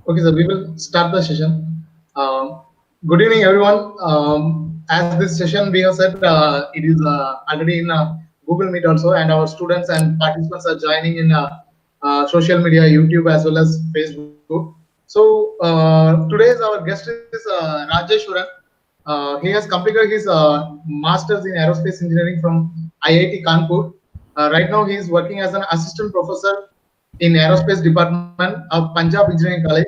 Okay, so we will start the session. Um, Good evening, everyone. As this session we have said, it is already in Google Meet also, and our students and participants are joining in social media, YouTube as well as Facebook. So today's our guest is Rajeshwaran. He has completed his master's in aerospace engineering from IIT Kanpur. Right now, he is working as an assistant professor in aerospace department of Punjab Engineering College.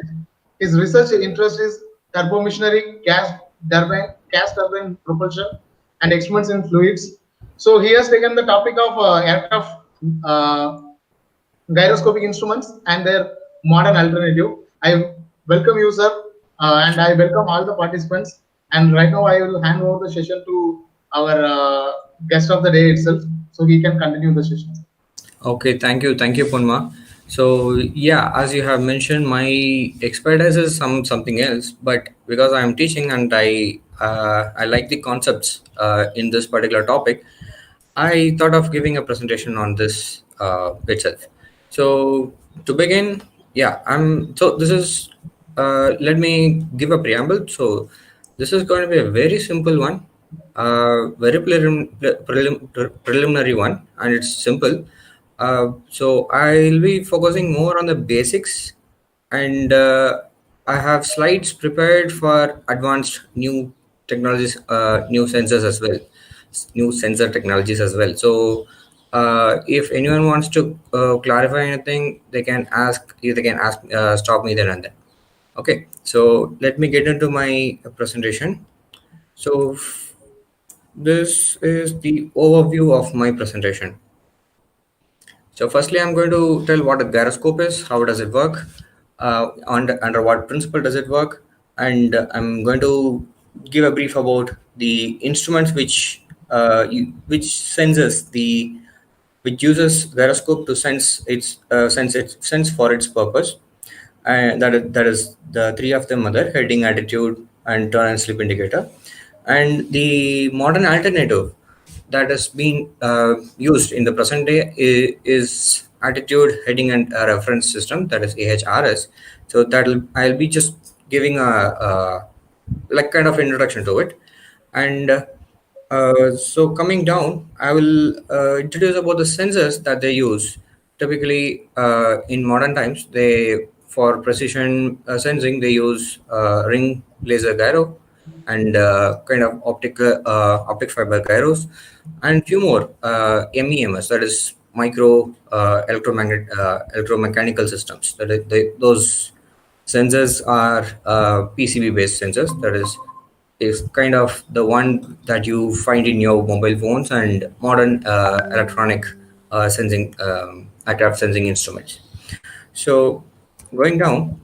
His research interest is turbomachinery, gas turbine propulsion, and experiments in fluids. So he has taken the topic of aircraft uh, gyroscopic instruments and their modern alternative. I welcome you, sir, and I welcome all the participants. And right now, I will hand over the session to our guest of the day itself, so he can continue the session. Okay, thank you, Punma. So yeah, as you have mentioned, my expertise is something else, but because I am teaching and I like the concepts in this particular topic, I thought of giving a presentation on this itself. So to begin, yeah, I'm so this is let me give a preamble. So this is going to be a very simple one, very preliminary one, and it's simple. So I'll be focusing more on the basics, and I have slides prepared for advanced new technologies, new sensors as well, new sensor technologies as well. So if anyone wants to clarify anything, they can ask. They can ask. Stop me there and then. Okay. So let me get into my presentation. So this is the overview of my presentation. So firstly, I'm going to tell what a gyroscope is, how does it work, under what principle does it work, and I'm going to give a brief about the instruments which senses the which uses gyroscope to sense for its purpose, and that is the three of them are there: heading, attitude, and turn and slip indicator. And the modern alternative that has been used in the present day is attitude, heading, and reference system, that is AHRS. So I'll be just giving a like kind of introduction to it. And so coming down, I will introduce about the sensors that they use. Typically, in modern times, they for precision sensing they use ring laser gyro and kind of optic fiber gyros, and few more MEMS, that is micro electromechanical systems. Those sensors are PCB based sensors. That is kind of the one that you find in your mobile phones and modern electronic sensing aircraft sensing instruments. So going down,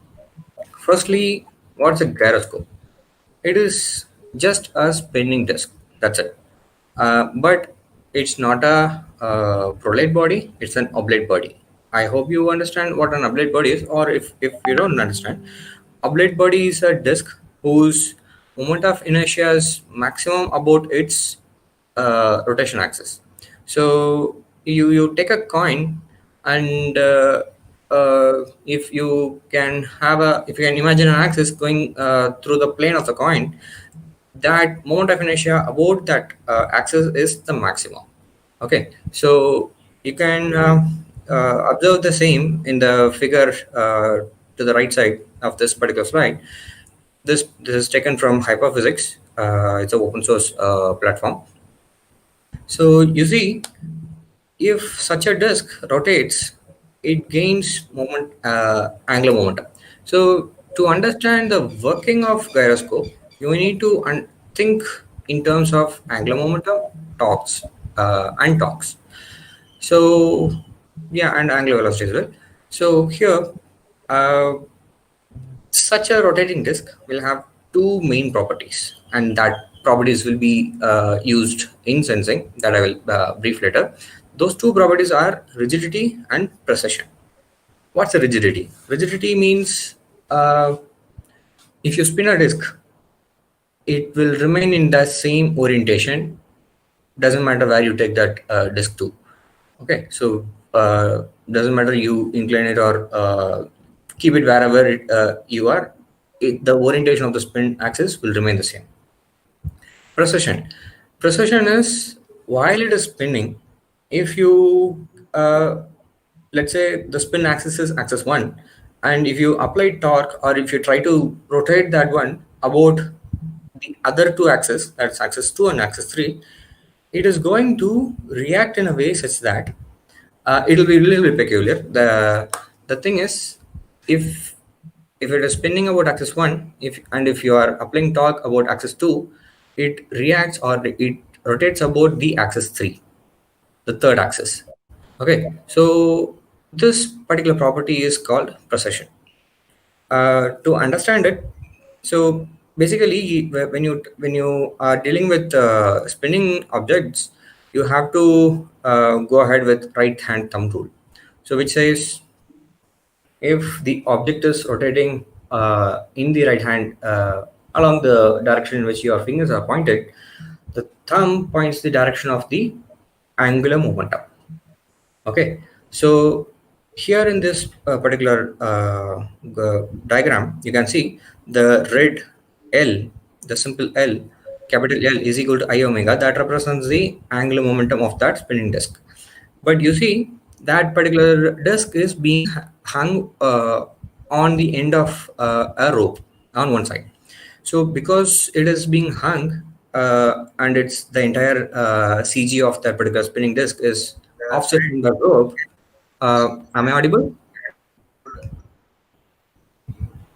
firstly, what's a gyroscope? It is just a spinning disk. That's it. But it's not a prolate body. It's an oblate body. I hope you understand what an oblate body is, or if you don't understand, oblate body is a disk whose moment of inertia is maximum about its rotation axis. So you take a coin, and if you can imagine an axis going through the plane of the coin, that moment of inertia about that axis is the maximum. Okay, so you can observe the same in the figure to the right side of this particular slide. This is taken from Hyperphysics. It's an open source platform. So you see, if such a disk rotates, it gains angular momentum. So to understand the working of gyroscope, you need to think in terms of angular momentum, torques, and torques. So yeah, and angular velocity as well. So here, uh, such a rotating disk will have two main properties, and that properties will be used in sensing that I will brief later. Those two properties are rigidity and precession. What's a rigidity? Rigidity means uh, if you spin a disk, it will remain in the same orientation. Doesn't matter where you take that disk to. Okay, so doesn't matter you incline it or keep it wherever you are, the orientation of the spin axis will remain the same. Precession. Precession is while it is spinning, if you let's say the spin axis is axis 1, and if you apply torque or if you try to rotate that one about the other two axes, that's axis 2 and axis 3, it is going to react in a way such that it will be a little bit peculiar. The thing is, if it is spinning about axis 1, if you are applying torque about axis 2, it reacts or it rotates about the axis 3, the third axis. Okay, so this particular property is called precession. To understand it, so basically when you are dealing with spinning objects, you have to go ahead with right hand thumb rule. So which says if the object is rotating in the right hand along the direction in which your fingers are pointed, the thumb points the direction of the angular momentum. Okay, so here in this particular diagram, you can see the red L, the simple L, capital L is equal to I omega. That represents the angular momentum of that spinning disk. But you see that particular disk is being hung on the end of a rope on one side. So because it is being hung and it's the entire CG of that particular spinning disk is offset in the rope. Am I audible?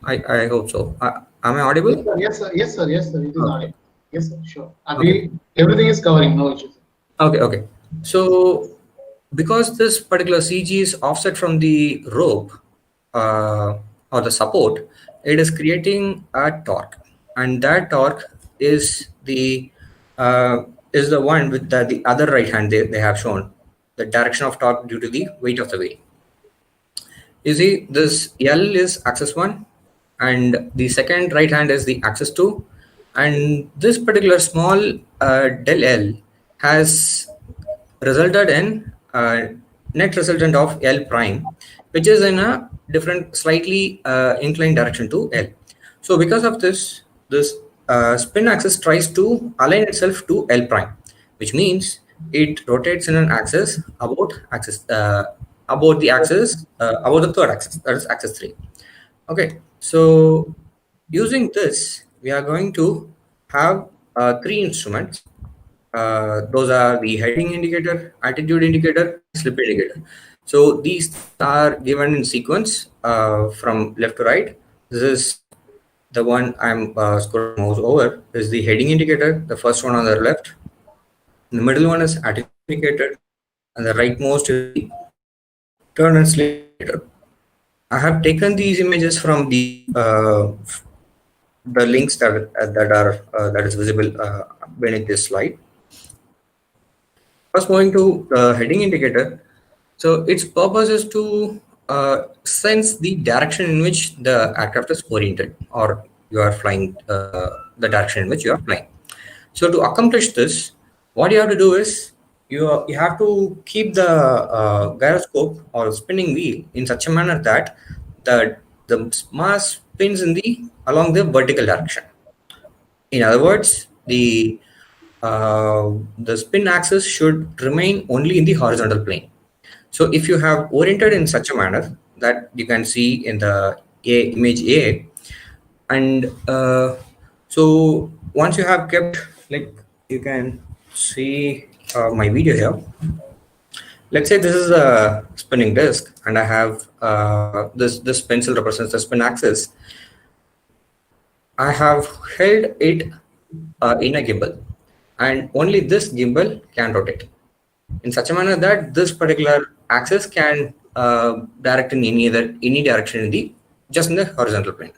I hope so. Am I audible? Yes, sir. Yes, sir. Yes, sir. It is Okay. audible. Yes, sir. Sure. Okay. Everything is covering. No issues. Okay. So because this particular CG is offset from the rope or the support, it is creating a torque, and that torque is the one with the other right hand they have shown the direction of torque due to the weight of the wheel. You see, this L is axis 1, and the second right hand is the axis 2, and this particular small del L has resulted in net resultant of L prime, which is in a different, slightly inclined direction to L. So because of this spin axis tries to align itself to L prime, which means it rotates in an axis about the axis about the third axis, that is axis 3. Okay, so using this, we are going to have 3 instruments. Those are the heading indicator, attitude indicator, and slip indicator. So these are given in sequence from left to right. This is the one I'm scrolling mouse over, is the heading indicator, the first one on the left. The middle one is attitude indicator, and the rightmost is the turn and slip indicator. I have taken these images from the links that is visible beneath this slide. First, moving to the heading indicator. So its purpose is to sense the direction in which the aircraft is oriented, or you are flying, the direction in which you are flying. So to accomplish this, what you have to do is you have to keep the gyroscope or spinning wheel in such a manner that the mass spins along the vertical direction. In other words, the spin axis should remain only in the horizontal plane. So if you have oriented in such a manner that you can see in the image A, and so once you have kept, like you can see my video here. Let's say this is a spinning disk, and I have this pencil represents the spin axis. I have held it in a gimbal, and only this gimbal can rotate in such a manner that this particular axis can direct in any direction in the horizontal plane.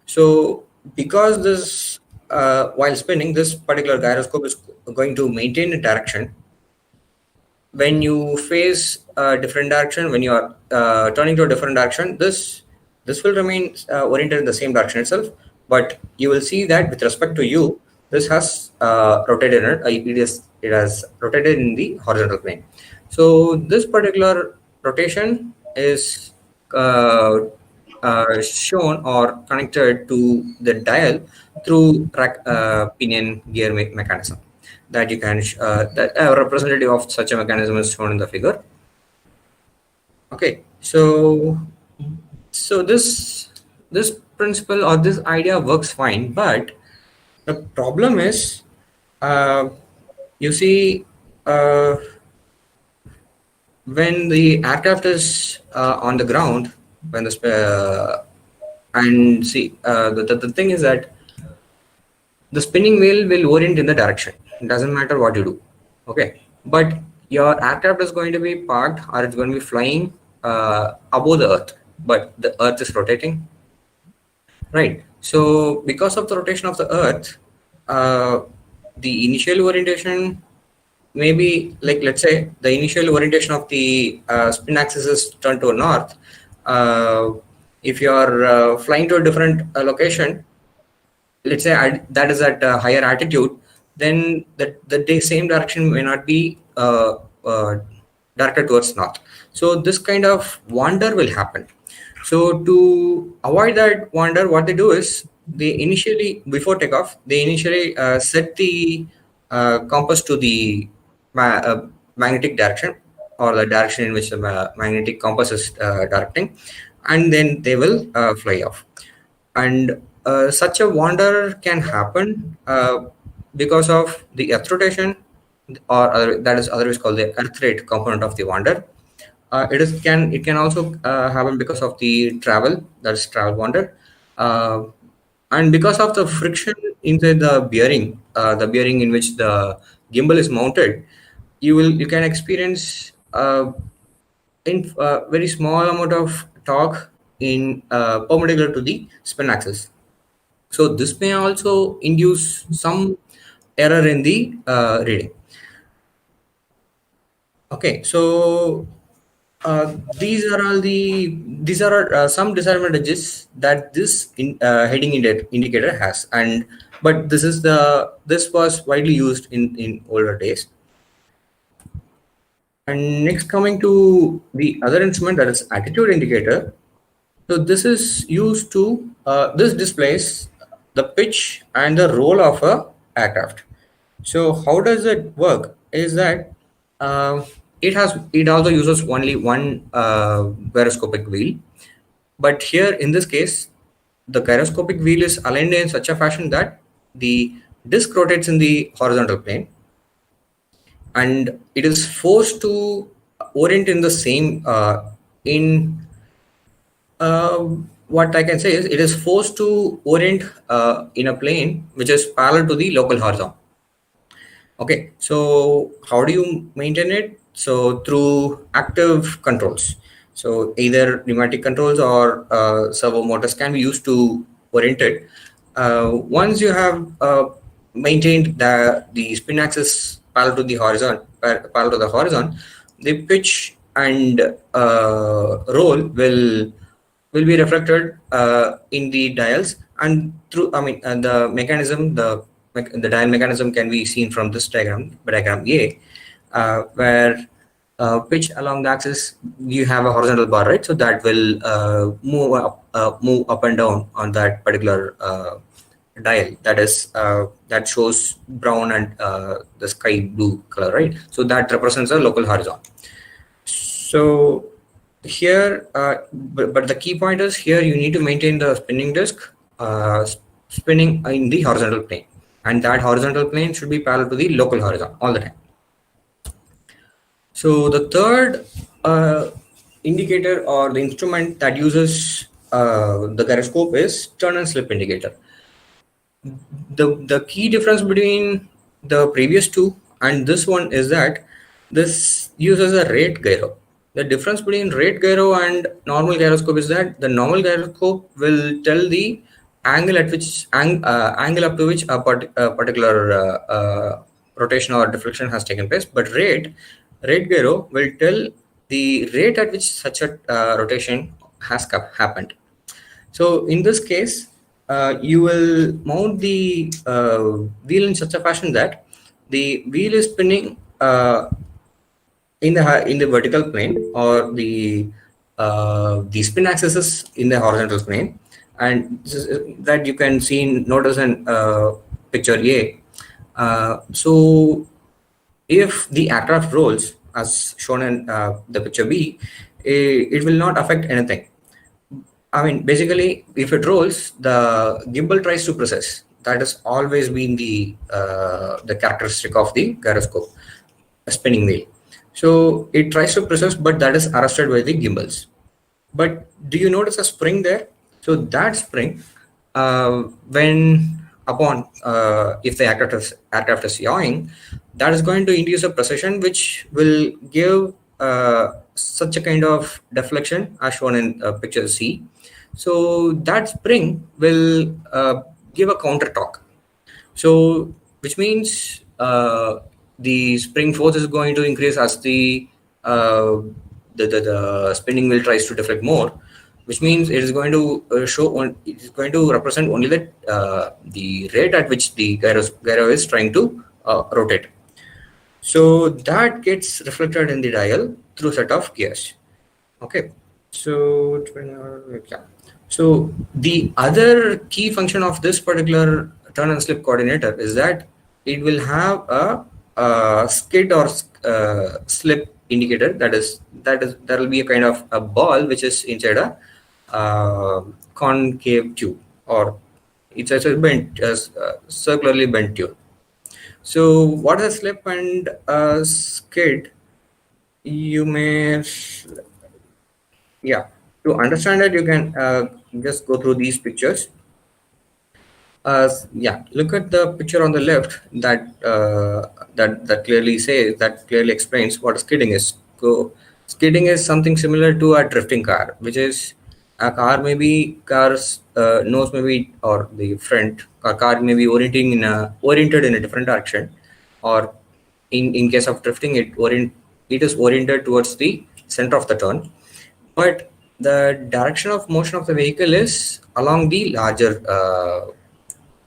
So because this while spinning, this particular gyroscope is going to maintain a direction. When you face a different direction, when you are turning to a different direction, this will remain oriented in the same direction itself. But you will see that with respect to you, this has rotated. It has rotated in the horizontal plane. So this particular rotation is shown or connected to the dial through pinion gear mechanism that you can that a representative of such a mechanism is shown in the figure. Okay, so this principle or this idea works fine, but the problem is, uh, you see, when the aircraft is on the ground, when and see, the thing is that the spinning wheel will orient in the direction. It doesn't matter what you do. Okay, but your aircraft is going to be parked or it's going to be flying above the earth, but the earth is rotating, right? So because of the rotation of the earth, uh, the initial orientation, maybe, like, let's say the initial orientation of the spin axis is turned to north. uh, if you are flying to a different location, let's say that is at a higher altitude, then the same direction may not be directed towards north. So this kind of wander will happen. So to avoid that wander, what they do is, they initially, before takeoff, they initially set the compass to the magnetic direction, or the direction in which the magnetic compass is directing, and then they will fly off. And such a wander can happen because of the earth rotation, or that is otherwise called the earth rate component of the wander. It can also happen because of the travel, that is travel wander, uh, and because of the friction inside the bearing in which the gimbal is mounted. You can experience in very small amount of torque in perpendicular to the spin axis. So this may also induce some error in the reading. Okay, so these are some disadvantages that this heading indicator has, and but this was widely used in older days. And next, coming to the other instrument, that is attitude indicator. So this is used to this displays the pitch and the roll of a aircraft. So how does it work? Is that uh, it also uses only one gyroscopic wheel, but here in this case, the gyroscopic wheel is aligned in such a fashion that the disc rotates in the horizontal plane, and it is forced to orient in the same in uh, what I can say is, it is forced to orient in a plane which is parallel to the local horizon. Okay, so how do you maintain it? So through active controls. So either pneumatic controls or servo motors can be used to orient it. Once you have maintained the spin axis parallel to the horizon, parallel to the horizon, the pitch and roll will be reflected in the dials, and through, I mean, the mechanism, the dial mechanism can be seen from this diagram A, where pitch along the axis, you have a horizontal bar, right? So that will move up and down on that particular dial, that is that shows brown and the sky blue color, right? So that represents a local horizon. So here, but the key point is, here you need to maintain the spinning disk spinning in the horizontal plane, and that horizontal plane should be parallel to the local horizon all the time. So the third indicator, or the instrument that uses the gyroscope, is turn and slip indicator. The key difference between the previous two and this one is that this uses a rate gyro. The difference between rate gyro and normal gyroscope is that the normal gyroscope will tell the angle at which angle up to which a particular rotation or deflection has taken place, but rate gyro will tell the rate at which such a rotation has happened. So in this case, you will mount the wheel in such a fashion that the wheel is spinning in the vertical plane, or the the spin axis is in the horizontal plane, and that you can see notice in picture A. So if the aircraft rolls as shown in the picture B, it will not affect anything. I mean, basically, if it rolls, the gimbal tries to precess. That has always been the characteristic of the gyroscope, a spinning wheel. So it tries to precess, but that is arrested by the gimbals. But do you notice a spring there? So that spring, when upon if the aircraft is yawing, that is going to induce a precession which will give such a kind of deflection as shown in picture C. So that spring will give a counter torque. So, which means the spring force is going to increase as uh, the spinning wheel tries to deflect more, which means it is going to it is going to represent only the rate at which the gyro is trying to rotate. So that gets reflected in the dial through set of gears. Okay, so yeah. So the other key function of this particular turn and slip coordinator is that it will have a skid or slip indicator. That will be a kind of a ball which is inside a concave tube, or it's a bent, circularly bent tube. So what is a slip and a skid? You may, yeah, to understand it, you can just go through these pictures. Yeah, look at the picture on the left that clearly explains what skidding is. So skidding is something similar to a drifting car, which is a car, maybe car's nose maybe, or the front car may be oriented in a different direction, or in case of drifting, it is oriented towards the center of the turn, but the direction of motion of the vehicle is along the larger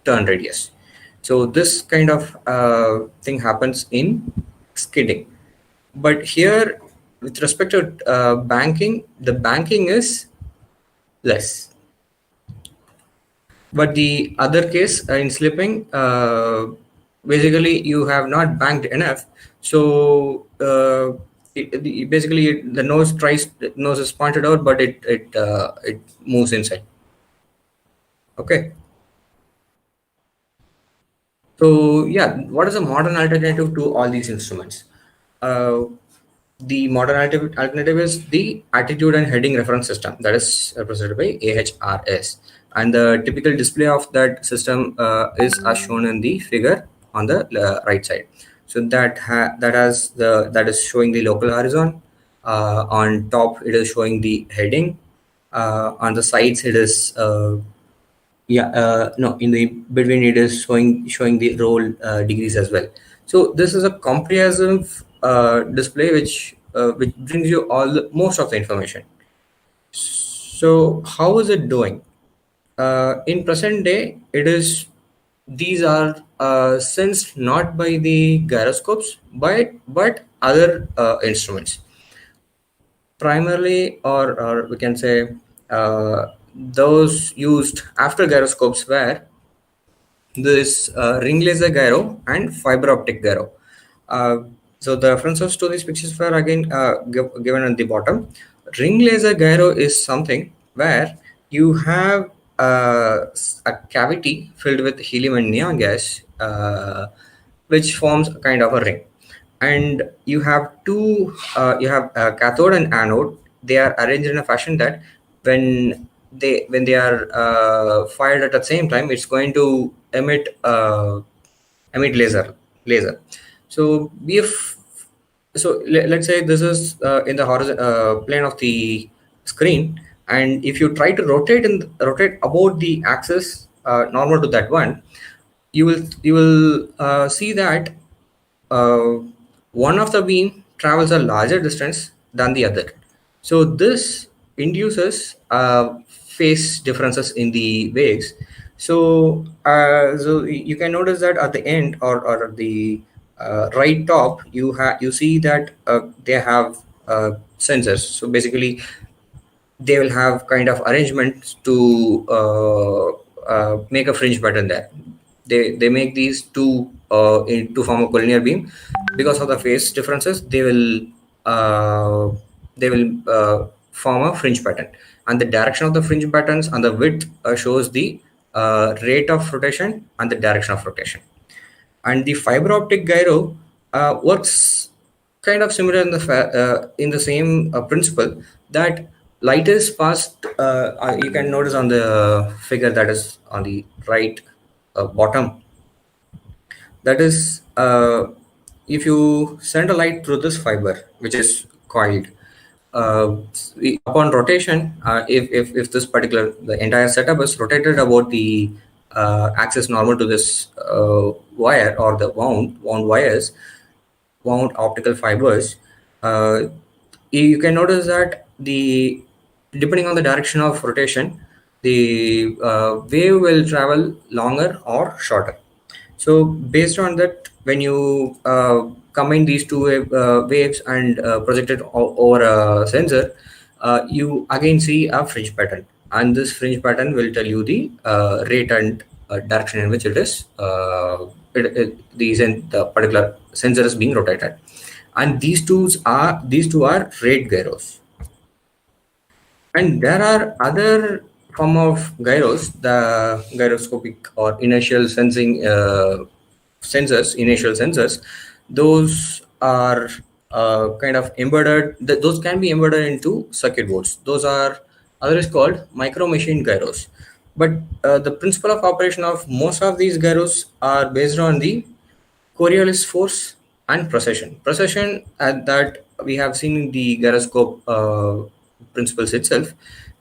turn radius. So this kind of thing happens in skidding. But here, with respect to banking, the banking is less. But the other case in slipping, basically you have not banked enough, so basically the nose is pointed out, but it moves inside. Okay. So yeah, what is a modern alternative to all these instruments? Uh, the modern alternative is the attitude and heading reference system, that is represented by AHRS, and the typical display of that system is as shown in the figure on the right side. So that is showing the local horizon. On top, it is showing the heading. On the sides, it is yeah, no, in the between it is showing the roll degrees as well. So this is a comprehensive display which brings you most of the information. So how is it doing? In present day, these are sensed not by the gyroscopes, but other instruments, primarily, or we can say those used after gyroscopes were this ring laser gyro and fiber optic gyro. Uh, so the references to these pictures were again given at the bottom. Ring laser gyro is something where you have a cavity filled with helium and neon gas, which forms a kind of a ring, and you have a cathode and anode. They are arranged in a fashion that when they are fired at the same time, it's going to emit laser. So if let's say this is in the horizon plane of the screen, and if you try to rotate about the axis normal to that one, you will see that uh, one of the beam travels a larger distance than the other. So this induces phase differences in the waves. So you can notice that at the end, or at the right top, you see that they have sensors. So basically, they will have kind of arrangements to make a fringe pattern there. They make these two to form a collinear beam. Because of the phase differences, they will form a fringe pattern, and the direction of the fringe patterns and the width shows the rate of rotation and the direction of rotation. And the fiber optic gyro works kind of similar in the same principle, that light is passed. You can notice on the figure that is on the right bottom, that is, if you send a light through this fiber which is coiled, upon rotation, if this particular, the entire setup is rotated about the axis normal to this wire, or the wound wires, wound optical fibers, uh, you can notice that the depending on the direction of rotation, the wave will travel longer or shorter. So based on that, when you combine these two waves and project it over a sensor, you again see a fringe pattern, and this fringe pattern will tell you the rate and direction in which it is the particular sensor is being rotated. And these two are rate gyros. And there are other form of gyros, the gyroscopic or inertial sensing initial sensors. Those are kind of embedded. Those can be embedded into circuit boards. Those are otherwise called micro machine gyros. But the principle of operation of most of these gyros are based on the Coriolis force and precession. Precession, that we have seen in the gyroscope principles itself.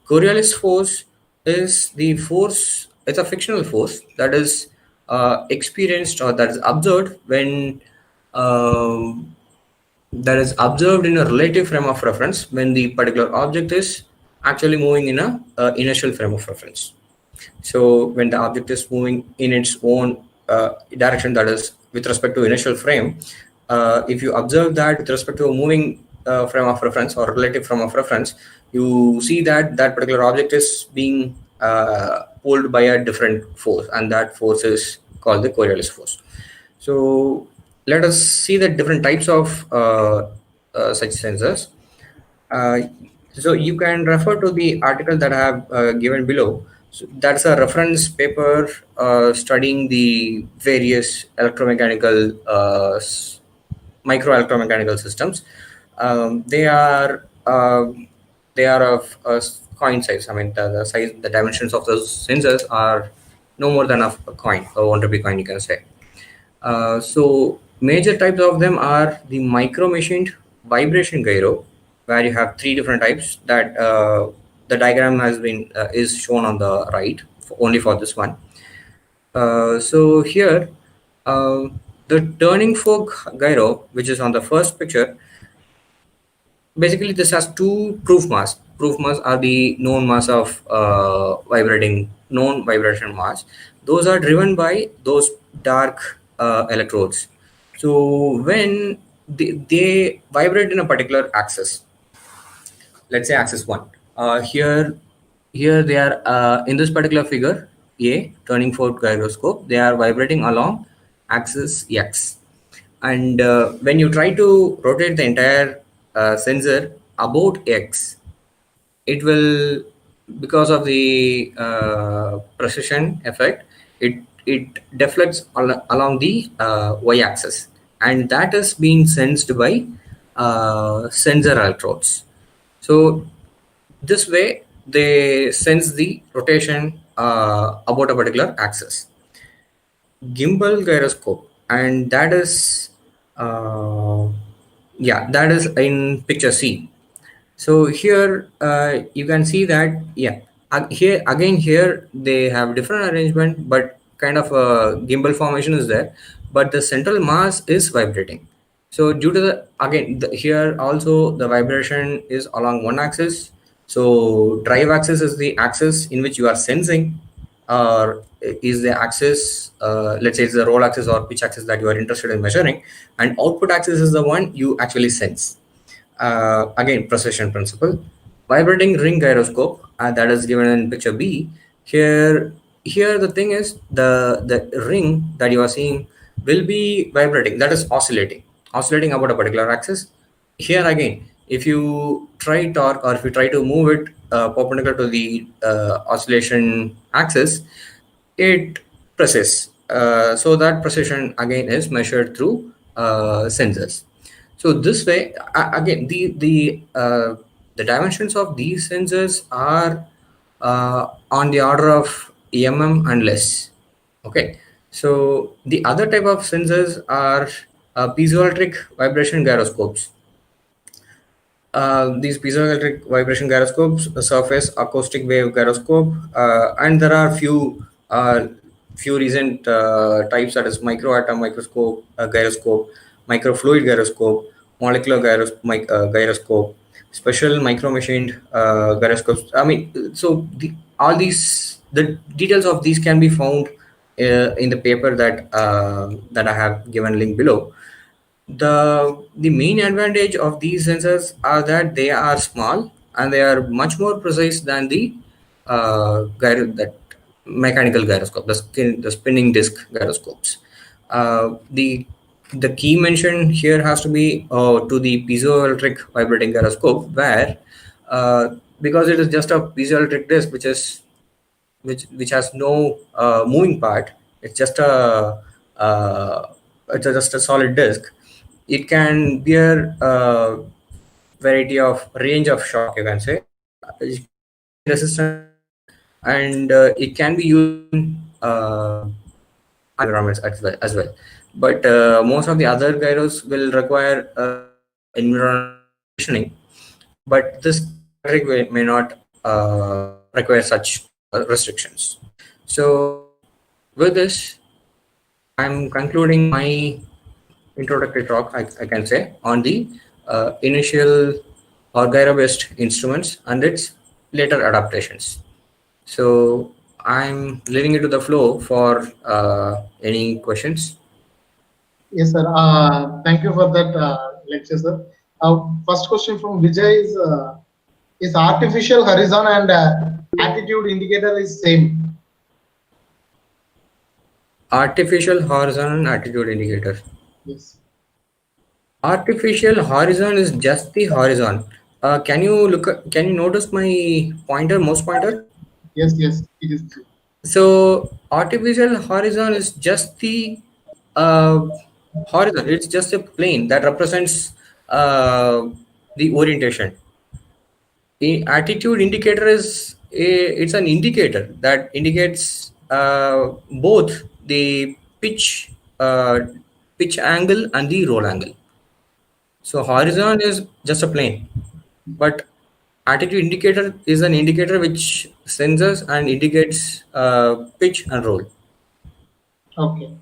Coriolis force is the force, it's a fictional force that is experienced, or that is observed when that is observed in a relative frame of reference when the particular object is actually moving in a inertial frame of reference. So when the object is moving in its own direction, that is with respect to initial frame, if you observe that with respect to a moving frame of reference or relative frame of reference, you see that that particular object is being pulled by a different force, and that force is called the Coriolis force. So let us see the different types of such sensors. Uh, so you can refer to the article that I have given below. So that's a reference paper studying the various electromechanical micro electromechanical systems. They are of coin size. I mean, the size, the dimensions of those sensors are no more than a coin, a 1 rupee coin, you can say. So major types of them are the micro machined vibration gyro, where you have three different types. That the diagram has been is shown on the right only for this one. So here, the turning fork gyro, which is on the first picture, basically this has two proof mass. Proof mass are the known mass of known vibration mass. Those are driven by those dark electrodes. So when they vibrate in a particular axis, let's say axis 1, here they are in this particular figure A, turning fork gyroscope, they are vibrating along axis X. And when you try to rotate the entire sensor about X, it will, because of the precision effect, it deflects along the y-axis, and that is being sensed by sensor electrodes. So this way they sense the rotation about a particular axis. Gimbal gyroscope, and that is that is in picture C. So here you can see that here they have different arrangement, but kind of a gimbal formation is there, but the central mass is vibrating. So due to here also the vibration is along one axis. So drive axis is the axis in which you are sensing, or is the axis, let's say it's the roll axis or pitch axis that you are interested in measuring, and output axis is the one you actually sense. Again, precession principle. vibrating ring gyroscope, that is given in picture B. Here the thing is, the ring that you are seeing will be vibrating, that is oscillating about a particular axis. Here again, if you try torque, or if you try to move it perpendicular to the oscillation axis, it presses. So that precision again is measured through sensors. So this way, again, the dimensions of these sensors are on the order of and less. Okay. So the other type of sensors are piezoelectric vibration gyroscopes. These piezoelectric vibration gyroscopes, a surface acoustic wave gyroscope, and there are few recent types, that is microatom microscope gyroscope, microfluid gyroscope, molecular gyroscope, special micro machined gyroscopes. I mean, so all these, the details of these can be found in the paper that I have given link below. The main advantage of these sensors are that they are small and they are much more precise than the that mechanical gyroscope, the spinning disc gyroscopes. The key mention here has to be to the piezoelectric vibrating gyroscope, where because it is just a piezoelectric disc which has no moving part. It's just just a solid disk. It can bear a variety of range of shock, you can say. It can be resistant to shock, and it can be used in high environments as well. But most of the other gyros will require some environmental conditioning, but this piezoelectric may not require such restrictions. So with this, I'm concluding my introductory talk, I can say, on the initial or gyro-based instruments and its later adaptations. So I'm leaving it to the flow for any questions. Yes, sir. Thank you for that lecture, sir. First question from Vijay is artificial horizon and attitude indicator is same? Artificial horizon and attitude indicator. Yes. Artificial horizon is just the horizon. Can you can you notice my mouse pointer? Yes, yes, it is true. So artificial horizon is just the uh, horizon. It's just a plane that represents the orientation. The attitude indicator it's an indicator that indicates both the uh, pitch angle and the roll angle. So horizon is just a plane, but attitude indicator is an indicator which senses and indicates pitch and roll. Okay.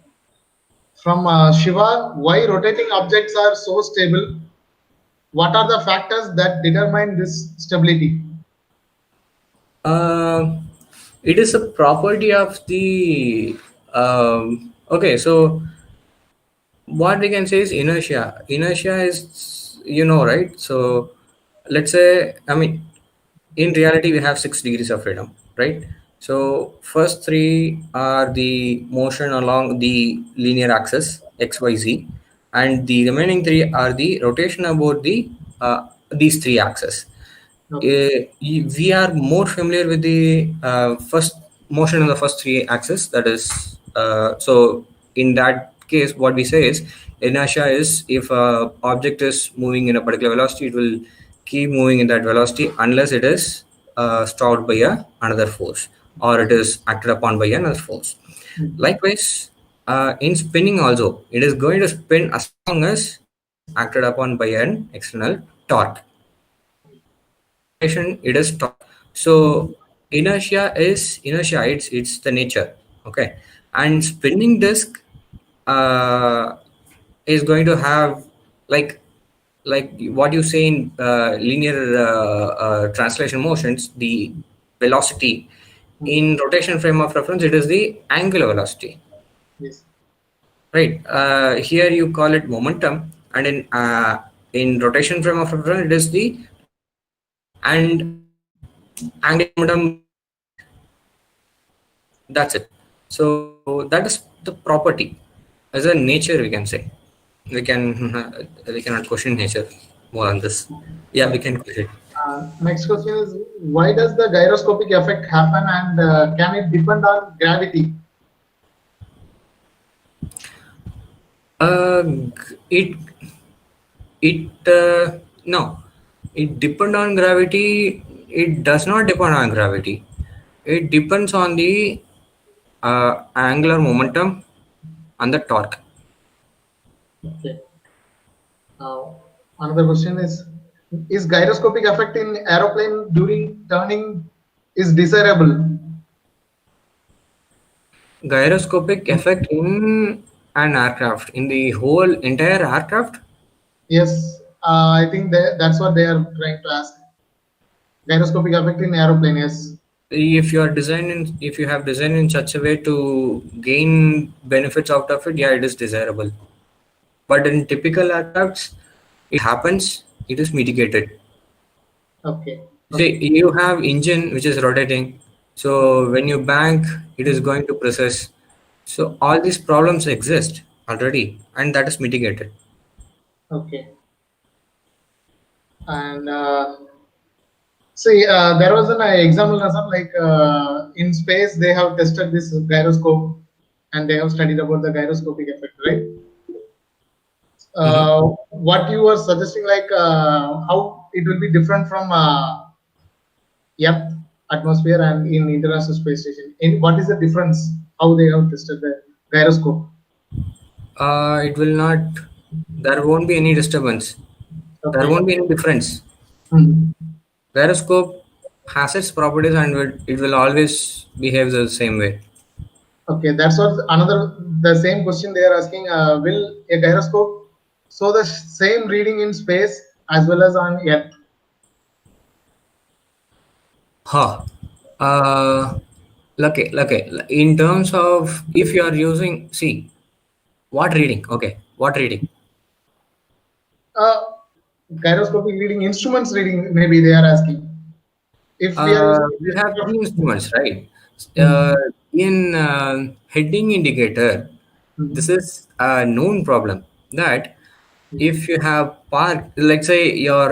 From Shiva, why rotating objects are so stable? What are the factors that determine this stability? Uh, it is a property of the okay. So what we can say is inertia. Inertia is, right? So let's say, I mean, in reality we have 6 degrees of freedom, right? So first three are the motion along the linear axis xyz, and the remaining three are the rotation about these three axes. Okay. We are more familiar with the first motion on the first three axes, that is so in that case what we say is inertia is if a object is moving in a particular velocity, it will keep moving in that velocity unless it is stopped by another force, or it is acted upon by another force. Mhm. Likewise, in spinning also, it is going to spin as long as it is acted upon by an external torque. In rotation, it is torque. So inertia, it's the nature. Okay. And spinning disk uh, is going to have, like what you say in linear translation motions, the velocity. Mhm. In rotation frame of reference, it is the angular velocity, Yes. right? Here you call it momentum, and in rotation frame of reference, it is the and angular momentum. That's it. So that is the property as a nature, we can say. We can we cannot question nature more on this. Yeah, we can question. Next question is, why does the gyroscopic effect happen, and can it depend on gravity? It no, it depend on gravity. It does not depend on gravity. It depends on the angular momentum and the torque. Okay. Another question is gyroscopic effect in aeroplane during turning is desirable? Gyroscopic effect in an aircraft, in the whole entire aircraft. Yes, I think that's what they are trying to ask. Gyroscopic effect in aeroplane, yes. If you are designing, if you have designed in such a way to gain benefits out of it, yeah, it is desirable. But in typical aircrafts, it happens, it is mitigated. Okay. See, you have engine which is rotating, so when you bank, it is going to process. So all these problems exist already, and that is mitigated. Okay. And see, there was an example, Nazar, like in space, they have tested this gyroscope and they have studied about the gyroscopic effect, right? Mhm. What you were suggesting, like how it will be different from Earth atmosphere and in International Space Station. What is the difference? How they have tested the gyroscope? It will not. There won't be any disturbance. There Okay. won't be any difference. Hmm. Gyroscope has its properties, and it will always behave the same way. Okay, that's what another the same question they are asking. Will a gyroscope show the same reading in space as well as on Earth? Huh. Uh, okay. In terms of if you are using, see, what reading? Okay, what reading? Uh, Gyroscopic reading, instruments reading, maybe they are asking. If we are using We have spacecraft. three instruments, right? Uh, Hmm. in heading indicator, this Hmm. is a known problem that if you have parked, let's say your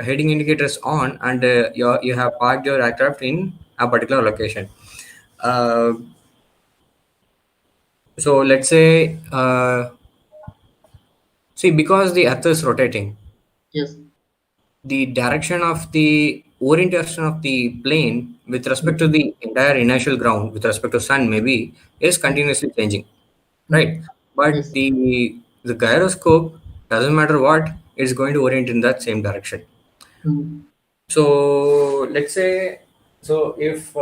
heading indicator is on and you have parked your aircraft in a particular location. Uh, so let's say, see, because the earth is rotating, Yes. the direction of the orientation of the plane with respect to Hmm. the entire inertial ground with respect to sun maybe is continuously changing, Hmm. right? But Yes. the gyroscope doesn't matter what, it's going to orient in that same direction. Hmm. So let's say, so if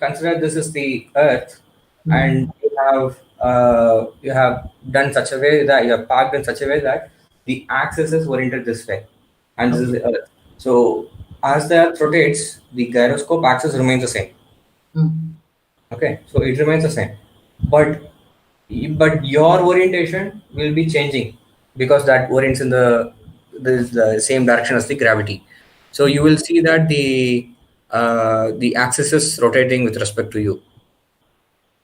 consider this is the earth, Hmm. and you have done such a way that you have parked in such a way that the axis is oriented this way, and this is Okay. the earth. So as the earth rotates, the gyroscope axis remains the same. Hmm. Okay, so it remains the same, but your orientation will be changing because that orients in the same direction as the gravity. So you will see that the axis is rotating with respect to you.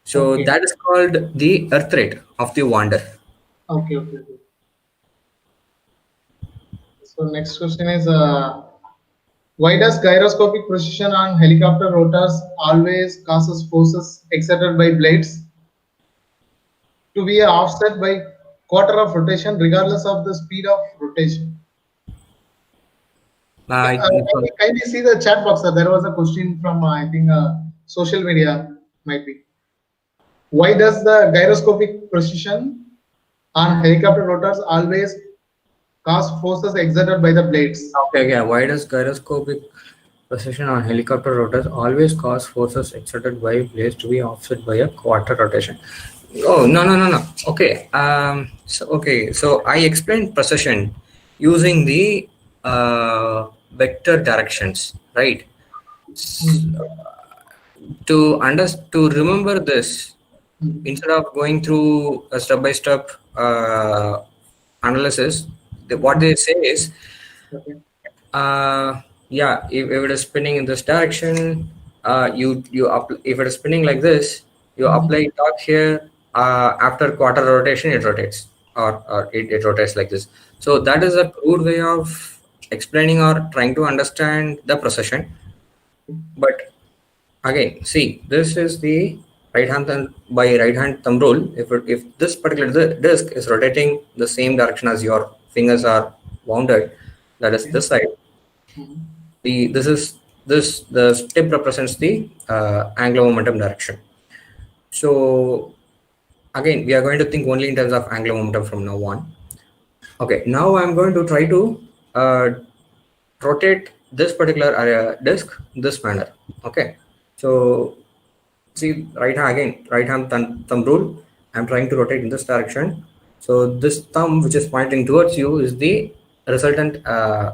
So Okay. that is called the earth rate of the wander. Okay. Okay. Okay. So next question is, why does gyroscopic precision on helicopter rotors always causes forces exerted by blades to be offset by quarter of rotation regardless of the speed of rotation? I Can you see the chat box? There was a question from I think social media might be. Why does the gyroscopic precision on helicopter rotors always cause forces exerted by the blades? Okay. Why does gyroscopic precision on helicopter rotors always cause forces exerted by blades to be offset by a quarter rotation? Oh, no. Okay. So I explained precision using the vector directions, right? S- Hmm. to remember this, Hmm. instead of going through a step by step analysis, what they say is Okay. uh, yeah, if it is spinning in this direction, if it is spinning like this, you apply torque here. After quarter rotation, it rotates, or it rotates like this. So that is a crude way of explaining or trying to understand the precession. But again, see, this is the right hand thumb rule. If this particular disc is rotating the same direction as your fingers are wounded, that is this side. The tip represents the angular momentum direction. So again, we are going to think only in terms of angular momentum from now on. Okay, now I'm going to try to uh, rotate this particular disk this manner. Okay, so see, right hand thumb rule. I'm trying to rotate in this direction. So this thumb which is pointing towards you is the resultant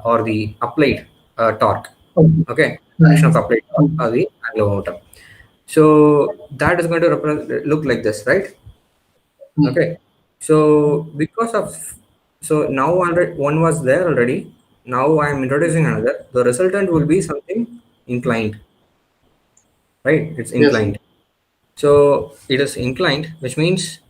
or the applied torque. Okay, direction of applied torque or the angular momentum. So that is going to look like this, right? Okay. So because of, so now already one was there already. Now I am introducing another. The resultant will be something inclined, right? It's Yes. inclined. So it is inclined, which means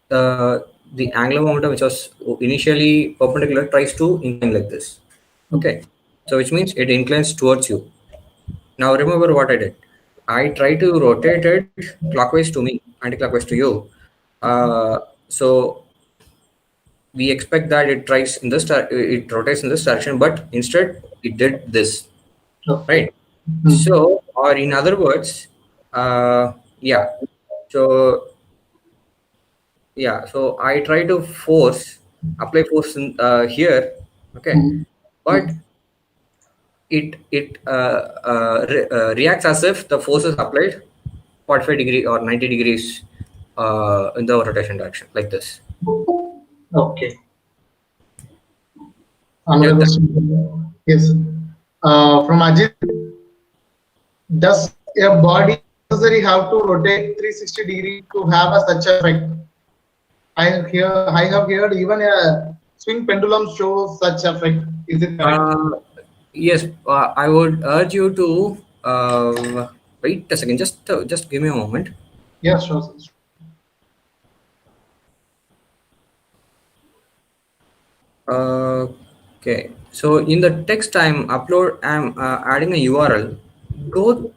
uh, the angular momentum, which was initially perpendicular, tries to incline like this. Okay. So which means it inclines towards you. Now remember what I did. I try to rotate it clockwise to me, anti-clockwise to you. So we expect that it rotates in this direction, but instead it did this, right? So, or in other words, yeah. So so I try to apply force here, okay, but it reacts as if the force is applied 45 degree or 90 degrees in the rotation direction, like this. Okay. Yeah, Another question. Yes. From Ajit, does a body necessarily have to rotate 360 degree to have a such effect? I have heard even a swing pendulum shows such effect. Is it correct? yes, I would urge you to wait a second. Just give me a moment. Yes, sure. Sir. Okay, so in the text I'm adding a URL. Go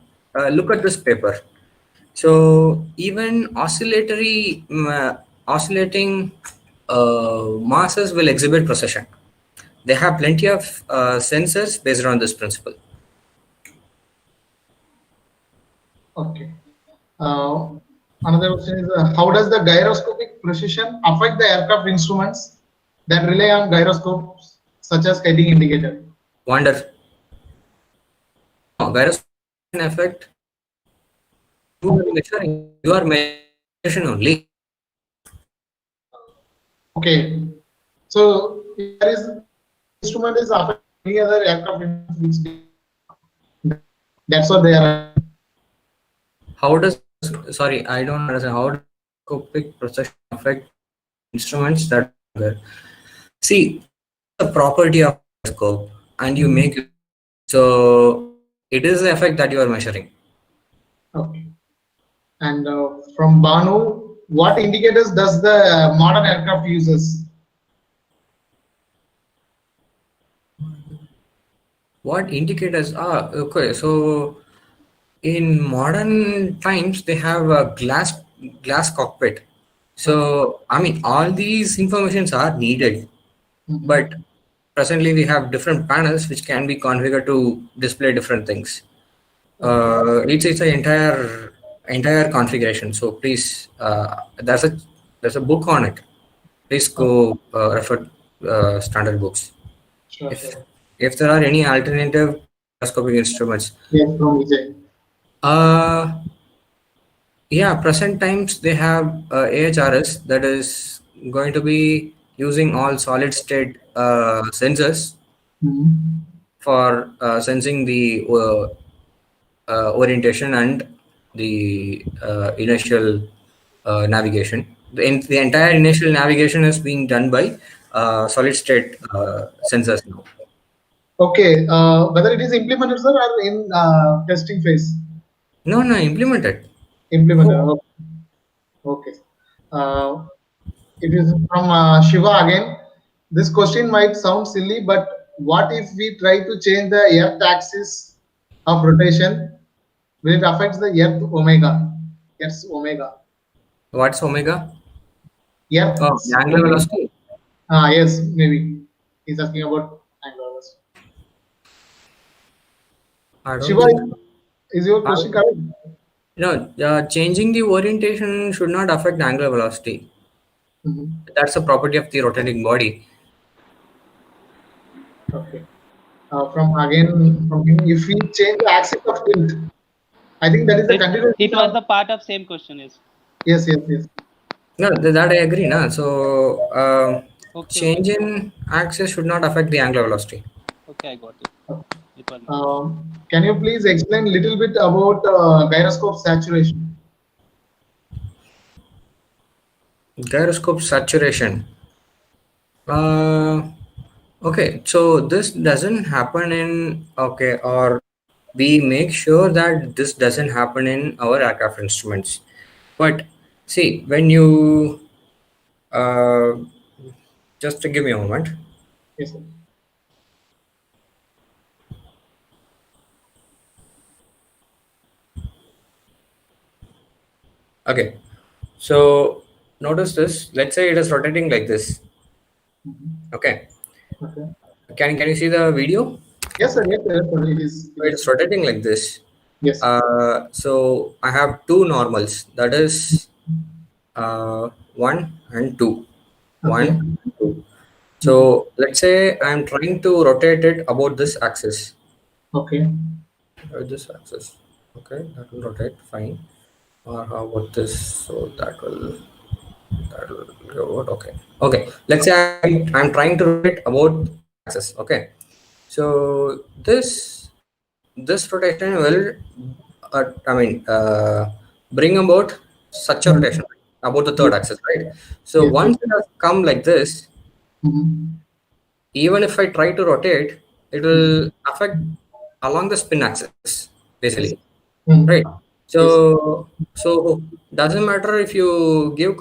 look at this paper. So even oscillating masses will exhibit precession. They have plenty of sensors based on this principle. Okay. Uh, Another question is how does the gyroscopic precision affect the aircraft instruments that rely on gyroscopes such as heading indicator? Wonder. No, gyroscopic effect you are measuring. You are measuring only. Okay. So if there is instrument is affecting any other aircraft instruments, that's what they are. How does sorry, I don't understand. How does gyroscopic precession affect instruments that are there? See, the property of gyroscope, and you make it. So it is the effect that you are measuring. Okay. And from Banu, what indicators does the modern aircraft uses? What indicators are okay? So in modern times, they have a glass cockpit. So I mean, all these informations are needed, but presently we have different panels which can be configured to display different things. It's an entire configuration. So please, there's a book on it. Please go refer standard books. Sure, If sure. if there are any alternative gyroscopic instruments, Yes, from Vijay. uh, yeah, present times they have AHRS that is going to be using all solid state sensors for sensing the orientation and the initial navigation. The entire initial navigation is being done by solid state sensors now. Okay. Whether it is implemented, sir, or in testing phase? No, no, implemented. Implemented. Oh, Okay. Uh, it is from Shiva again. This question might sound silly, but what if we try to change the Earth axis of rotation? Will it affect the Earth omega? Earth's omega. what's omega? Oh, the Earth's angular omega. velocity. Ah, yes, maybe. He's asking about angular velocity. I don't Shiva, think. is your I, question correct? no, changing the orientation should not affect angular velocity. Mhm. That's a property of the rotating body. Okay. From him, if we change the axis of tilt, I think that is the It continuation was of. the part of same question. Yes. Yes, yes, yes. No, that I agree. Na. So, Okay. Okay. change in axis should not affect the angular velocity. Okay. I got it. It was my mistake. Can you please explain a little bit about gyroscope saturation? Gyroscope saturation. Uh, okay, so this doesn't happen in, okay, or we make sure that this doesn't happen in our aircraft instruments. But see, when you, uh, just to give me a moment. Yes, sir. Okay, so notice this. Let's say it is rotating like this. Mhm. Okay, Okay. can you see the video? Yes, sir. Yes, sir. Yes, sir. It is. It So it is. is rotating like this. Yes. So I have two normals. That is 1 and 2. Okay. 1 and 2. Mhm. So let's say I'm trying to rotate it about this axis. Okay. This axis. Okay, that will rotate fine. Or how about this? So that will go out. Okay. Okay. Let's say I'm trying to rotate about this axis. Okay. So this rotation will I mean bring about such a Mhm. rotation about the third Yes. axis, right? So Yes. Yes. once it has come like this, Mhm. even if I try to rotate, it Mhm. will affect along the spin axis, basically, Yes. right? Mhm. Yes. So doesn't matter if you give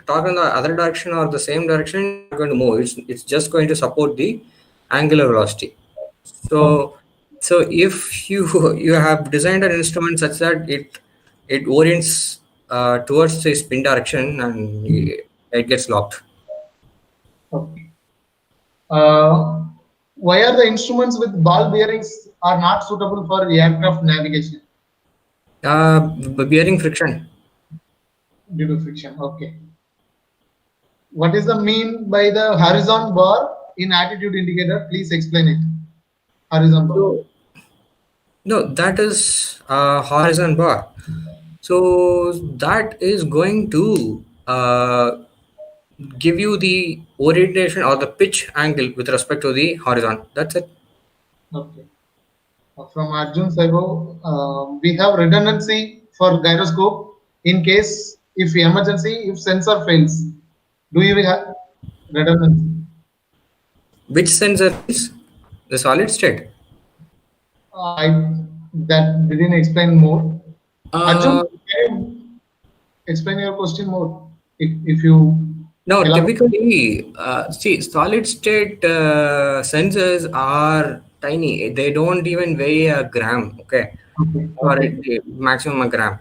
torque in the other direction or the same direction, it's not going to move. It's just going to support the angular velocity. Okay. So if you you have designed an instrument such that it orients towards the spin direction and it gets locked. Okay. Uh, why are the instruments with ball bearings are not suitable for aircraft navigation Bearing friction. due to friction? Okay. What is the mean by the horizon bar in attitude indicator? Please explain it. Horizon bar. So no, that is horizon bar. So that is going to give you the orientation or the pitch angle with respect to the horizon. That's it. Okay. From Arjun Saibo, we have redundancy for gyroscope in case if emergency if sensor fails. Do you have redundancy? Which sensor is the solid state? I that didn't explain more. Arjun, Uh, can you explain your question more if you no, elaborate? typically, see, solid state sensors are tiny. They don't even weigh a gram, okay, Okay. or Okay. maximum a gram,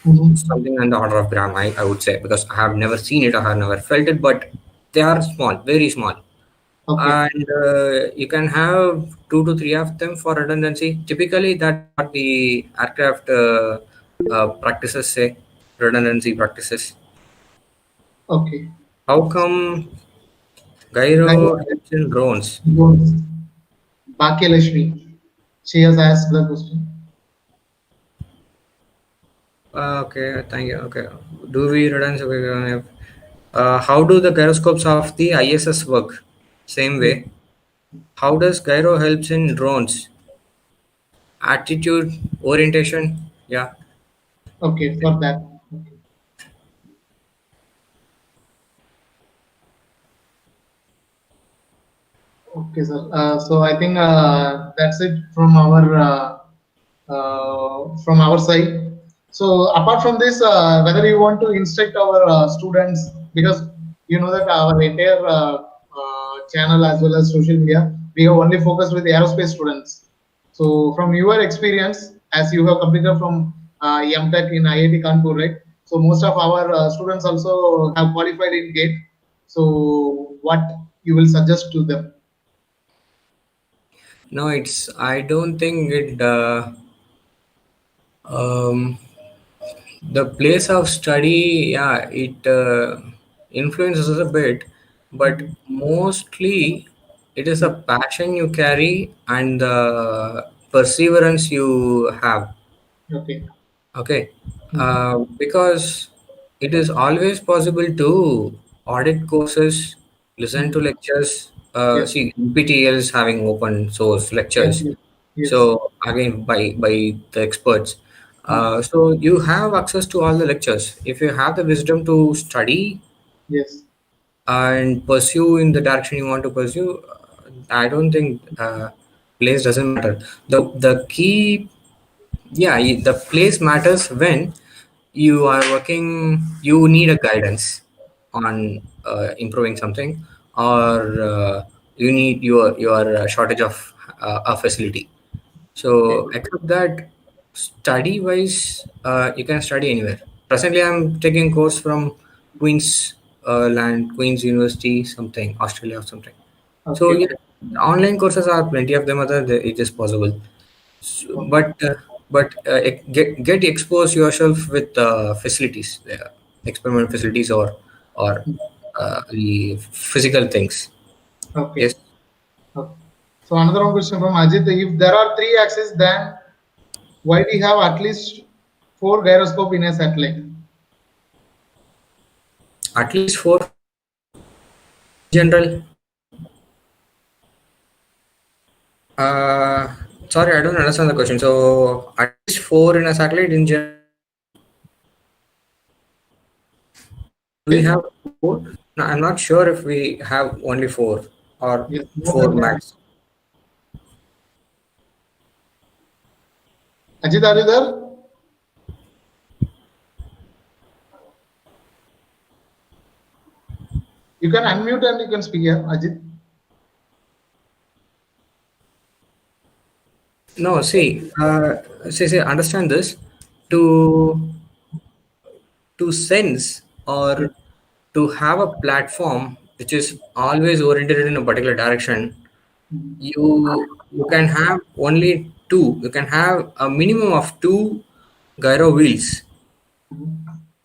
Mhm. something in the order of gram, I would say, because I have never seen it, I have never felt it, but they are small, very small. Okay. And you can have two to three of them for redundancy. Typically, that's what the aircraft practices say, redundancy practices. Okay. How come Guys, gyro helps in drones? Bhakyalakshmi. She has asked the question. Okay, thank you. Okay, do we redundancy? How do the gyroscopes of the ISS work? Same Yes. way. How does gyro helps in drones? Attitude, orientation. Yeah. Okay, for that. Okay. Okay, sir. So I think that's it from our side. So apart from this, whether you want to instruct our students, because you know that our entire channel as well as social media, we have only focused with aerospace students. So from your experience, as you have completed from MTech in IIT Kanpur, right? So most of our students also have qualified in GATE. So what you will suggest to them? No, I don't think um, the place of study, yeah, it influences us a bit, but Mhm. mostly it is a Yeah. passion you carry and the perseverance you have. Okay. Okay, Mhm. because it is always possible to audit courses, listen to Mhm. lectures. Yes. See, NPTEL is having open source Yes. lectures. Yes. Yes. So again, by the experts. Mhm. So you have access to all the lectures. If you have the wisdom to study Yes. and pursue in the direction you want to pursue, I don't think place doesn't matter. The key, yeah, the place matters when you are working, you need a guidance on improving something, or you need your shortage of a facility. Okay. So except that, study wise, you can study anywhere. Presently I'm taking course from Queen's land, Queen's University, something, Australia or something. So Okay. yeah, online courses are plenty of them, other it is possible. Okay. But get expose yourself with facilities, experiment facilities, or the physical things. Yes. Okay. Okay. So another one question from Ajit. If there are three axes, then why do you have at least four gyroscope in a satellite? At least four in general. Uh, Sorry, I don't understand the question. So at least four in a satellite in general. Do we Ajit? have four? No, I'm not sure if we have only four or Yes. More four than that. max. Ajit, are you there? You can unmute and you can speak here, Ajit. No, see, understand this. To sense or Yes. to have a platform which is always oriented in a particular direction, Mhm. you can have only two. You can have a minimum of two gyro wheels Mhm.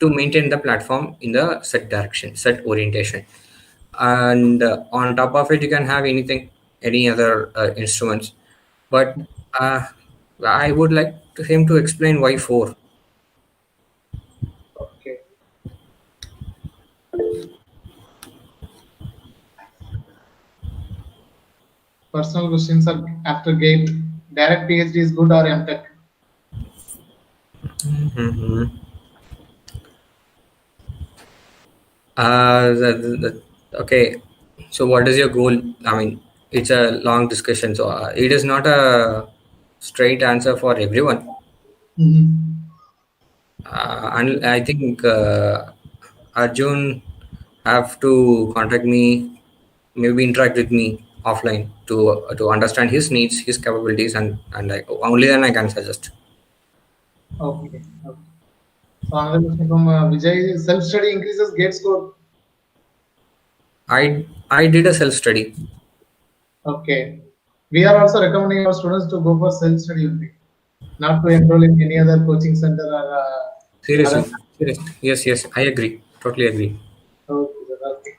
to maintain the platform in the set direction, set orientation. And on top of it, you can have anything, any other instruments. But uh, I would like him to explain why four. Okay. Personal questions are after gate. Direct PhD is good or MTech? Mhm. Okay. So, what is your goal? I mean, it's a long discussion, so it is not a straight answer for everyone. Mhm. And I think Arjun have to contact me, maybe interact with me offline to understand his needs, his capabilities, and only then I can suggest. Okay. Okay. So another question from Vijay. Self-study increases gate score. I did a self study. Okay. We are also recommending our students to go for self-study only, not to enroll in any other coaching center or other. Seriously, seriously. Yes, yes, I agree. Totally agree. Okay, sir, okay.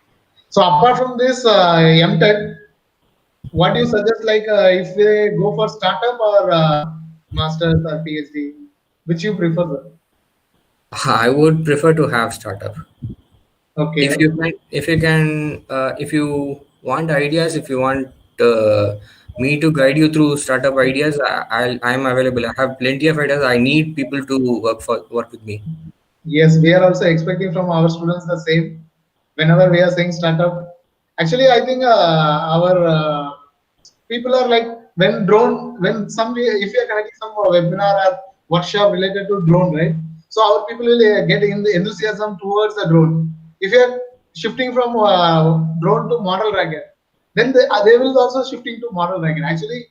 So apart from this MTech, what do you suggest? Like if they go for startup or masters or PhD, which you prefer? Sir? I would prefer to have startup. Okay. If you want ideas, if you want me to guide you through startup ideas, I'm available. I have plenty of ideas. I need people to work with me. Yes, we are also expecting from our students the same. Whenever we are saying startup, actually, I think our people are like, when some, if you are connecting some webinar or workshop related to drone, right? So our people will get in the enthusiasm towards the drone. If you are shifting from drone to model wagon, then they will also shifting to model wagon. Actually,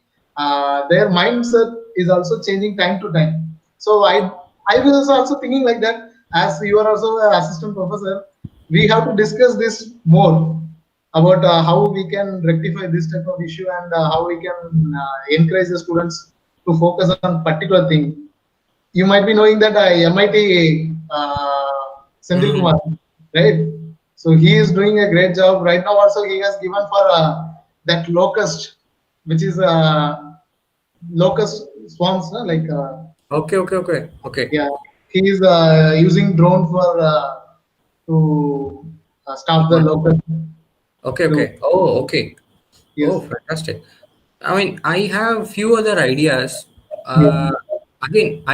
their mindset is also changing time to time. So I was also thinking like that. As you are also an assistant professor, we have to discuss this more about how we can rectify this type of issue, and how we can encourage the students to focus on particular thing. You might be knowing that MIT Senthil Hmm. Kumar, right? So he is doing a great job right now. Also, he has given for that locust, which is locust swarms, no? Like Okay, okay, okay, okay, yeah, he is using drone for to stop the locust. okay, To okay. Oh, okay. Oh, yes, fantastic. I mean, I have few other ideas. yes, Again,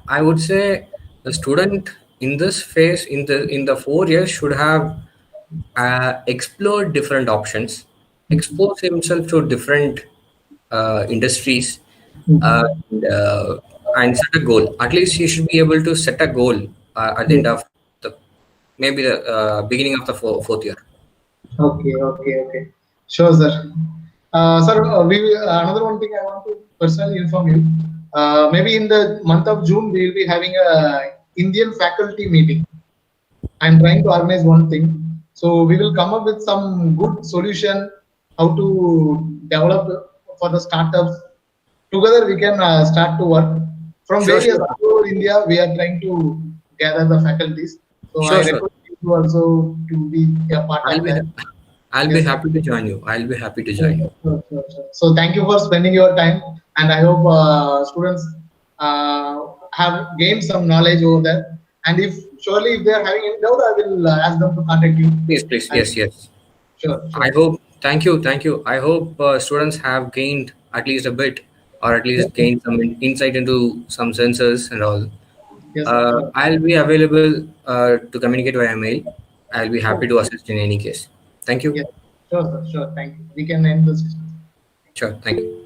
I would say the student in this phase, in the 4 years, should have explored different options, expose himself to different industries, uh, mhm, and, uh, and set a goal. At least he should be able to set a goal at the yes. end of the maybe the beginning of the fourth year. Okay, okay, okay. Sure, sir. Sir, another one thing I want to personally inform you. Maybe in the month of June, we will be having a Indian faculty meeting. I'm trying to organize one thing. So we will come up with some good solution how to develop for the startups. Together we can start to work from Sure, various sure, all over India. We are trying to gather the faculties. So I sure, sure. request you also to be a part I'll of be that. I'll be Yes, sir. happy to join you. I'll be happy to Sure, join you. sure, sure, sure, sure. So thank you for spending your time, and I hope students have gained some knowledge over there. And if surely if they are having any doubt, I will ask them to contact you. Please, please. And Yes, yes. sure, I sure, sure. hope. Thank you, thank you. I hope students have gained at least a bit, or at Yes, least gained some insight into some sensors and all. yes, sir, sure, I'll be available to communicate via mail. I'll be happy sure. to assist in any case. Thank you. Yes, sure, sir, sure. Thank you. We can end the session. Sure. Thank you.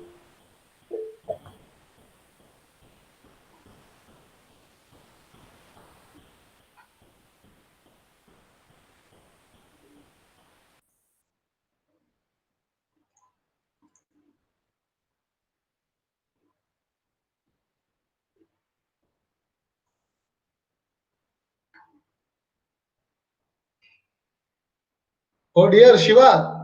Oh dear, Shiva.